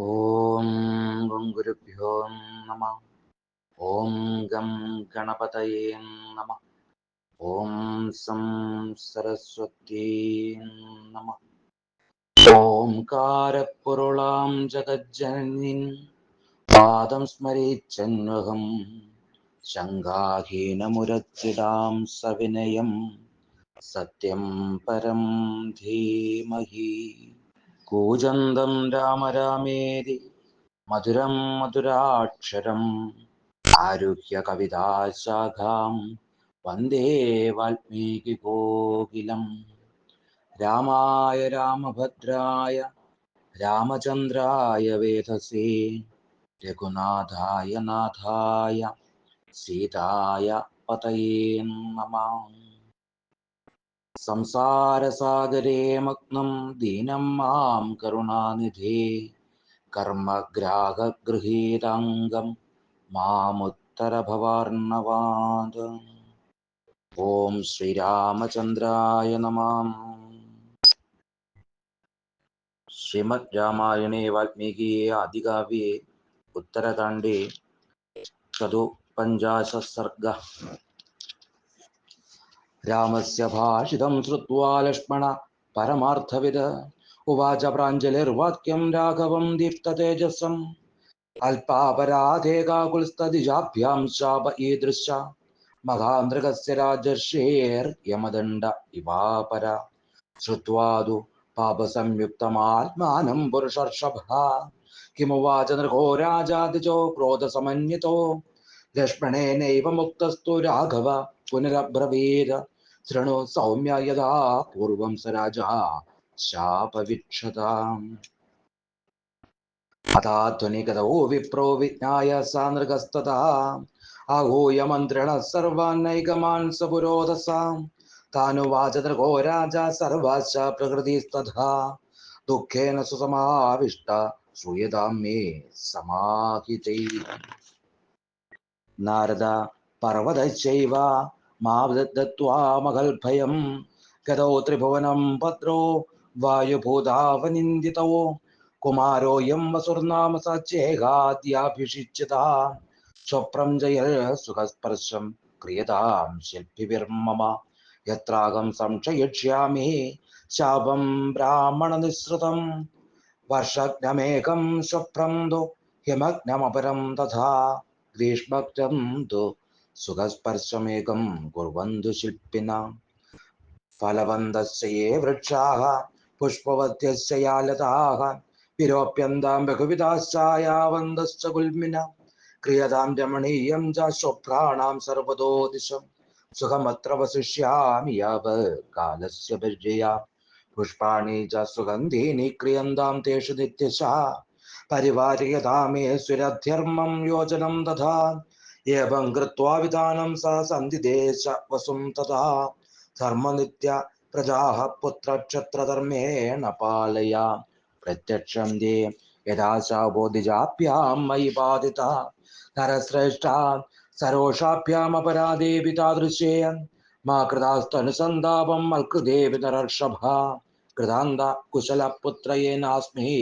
ഓം gum ഗുരുഭ്യോ നമഃ. ഓം gum ഗണപതയേ നമഃ. ഓം സം സരസ്വത്യേ നമഃ. ഓംകാരപ്പൊരുളാം ജഗജ്ജനനിൻ പാദം സ്മരിച്ചന്വഹം ശങ്കാഹീനമുരച്ചിടാം സവിനയം സത്യം പരം ധീമഹി. കൂജന്തം രാമ രാമേതി മധുരം മധുരാക്ഷരം ആരുഹ്യ കവിതാശാഖാം വന്ദേ വാൽമീകി കോകിലം. രാമായ രാമഭദ്രായ രാമചന്ദ്രായ വേധസേ രഘുനാഥായ നാഥായ സീതായ പതയേ നമഃ. സംസാരസാഗരേ മഗ്നം ദീനം മാം കരുണാനിധേ കർമ്മഗ്രാഹഗൃഹീതാംഗം മാമുത്തരഭവാർണവാത്. ഓം ശ്രീരാമചന്ദ്രായ നമഃ. ശ്രീമദ് രാമായണേ വാൽമീകിയെ ആദികാവ്യേ ഉത്തരകാണ്ഡേ ചതുപഞ്ചാശത് സർഗഃ. രാമസ്യ ഭാഷിതം ശ്രുത്വാ ലക്ഷ്മണ പരമാർത്ഥവിദ് ഉവാച പ്രാഞ്ജലിർവാക്യം രാഘവം ദീപ്തതേജസം അല്പാപരാധേ കാകുൽസ്തദിജാഭ്യാം ശാപ ഈദൃശ മഹാനൃഗസ്യ രാജർഷേർയമദണ്ഡ ഇവാപര ശ്രുത്വാതു പാപസംയുക്തമാത്മാനം പുരുഷർഷഭഃ കിമുവാച നൃഗോ രാജാതിജോ ക്രോധസമന്വിതോ ലക്ഷ്മണേനൈവ മുക്തസ്തു രാഘവ പുനരബ്രവീത് ശൃണു സൗമ്യ യഥാ പൂർവം സ രാജാ ശാപവിക്ഷതാം. അഥാധ്വനികതോ വിപ്രോ വിജ്ഞായ സാ നൃഗസ്തഥാ ആഹൂയ മന്ത്രിണഃ സർവാൻ നൈകമാൻ സ പുരോധസാം താനുവാച നൃഗോ രാജാ സർവാശ്ച പ്രകൃതിസ്തഥാ ദുഃഖേന സുസമാവിഷ്ട ശ്രൂയതാം മേ സമാഹിതൈഃ. നാരദ പർവതശ്ചൈവ മാവദത്വാ മഹൽഭയം ഗതോ ത്രിഭുവനം ഭദ്രോ വായുഭൂതാവനിന്ദിതോ കുമാരോയം വസുർനാമ സച്ചേഹാദ്യാഭിഷിച്ചിതാ സ്വപ്രം ജയൽ സുഖസ്പർശം ക്രിയതാം ശില്പിവിർമമ യത്രാഹം സംശയിഷ്യാമി ശാപം ബ്രാഹ്മണ നിസ്സൃതം വർഷജ്ഞമേകം സ്വപ്രം തു ഹിമഗ്നമപരം തഥാ ഗ്രീഷ്മജ്ഞം തു സുഖസ്പർശമേകം കുർവന്തു ശില്പിനാം. ഫലവന്തസ്യ യേ വൃക്ഷാഃ പുഷ്പവത്യസ്യ യാ ലതാഃ വിരോപ്യന്താം ബഹുവിധാശ്ചായാവന്തശ്ച ഗുൽമിനാം ക്രിയതാം രമണീയം ച സ്വപ്രാണാം സർവതോ ദിശം സുഖമത്ര വസിഷ്യാമി യാവത് കാലസ്യ പര്യയാ പുഷ്പാണി ച സുഗന്ധീനി ക്രിയന്താം തേഷു നിത്യശഃ പരിവാര്യതാ മേ സുരധ്യർമ്മം യോജനം തഥാ ഏവം കൃത്വാ വിധാനം സ സന്ധിദേശ വസും തഥാ ധർമ്മനിത്യ പ്രജാഃ പുത്രക്ഷത്രധർമ്മേണ പാലയ പ്രത്യക്ഷം തേ യഥാ ശാപോദിജാഭ്യാം മയി ബാധിത നരശ്രേഷ്ഠ സരോഷാഭ്യാമപരാധേപി താദൃശേ മാ കൃതാസ്തനുസന്താപം മൽകൃദേവി നരർഷഭ കൃതാന്ത കുശലപുത്രയേനാസ്മി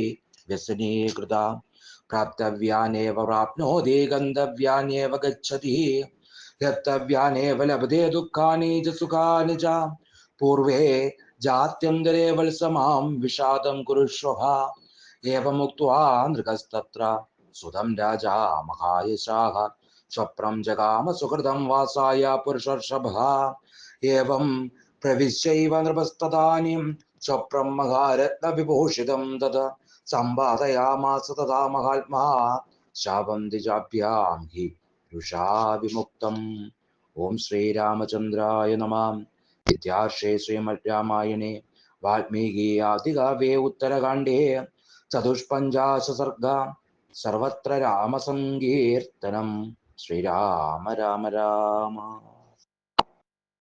വ്യസനീകൃത പ്രാപ്തവ്യാനേവ പ്രാപ്നോതി ഗന്തവ്യാനേവ ഗച്ഛതി ഗത്തവ്യാനേവ ലഭതേ ദുഃഖാനി ച സുഖാനി ച പൂർവേ ജാത്യന്തരേ വത്സമാം വിഷാദം കുരുഷ്വഃ ഏവമുക്ത്വാ നൃഗസ്തത്ര സുതം രാജാ മഹായശാഃ സ്വപ്നം ജഗാമ സുഹൃതം വാസായ പുരുഷർഷഭഃ ഏവം പ്രവിശ്യൈവ നൃപസ്തദാനീം സ്വപ്നം മഹാരത്നവിഭൂഷിതം തത് സമ്പാദയാമാസ തഥാ മഹാത്മാ ശാപം ദ്വിജാഭ്യാം ഹി രുഷാ വിമുക്തം. ഓം ശ്രീരാമചന്ദ്രായ നമഃ. ഇത്യാർഷേ ശ്രീമദ് രാമായണേ വാൽമീകി ആദികാവ്യേ ഉത്തരകാണ്ഡേ ചതുഷ്പഞ്ചാശ സർഗ. സർവത്ര രാമസങ്കീർത്തനം. ശ്രീരാമ രാമ രാമ.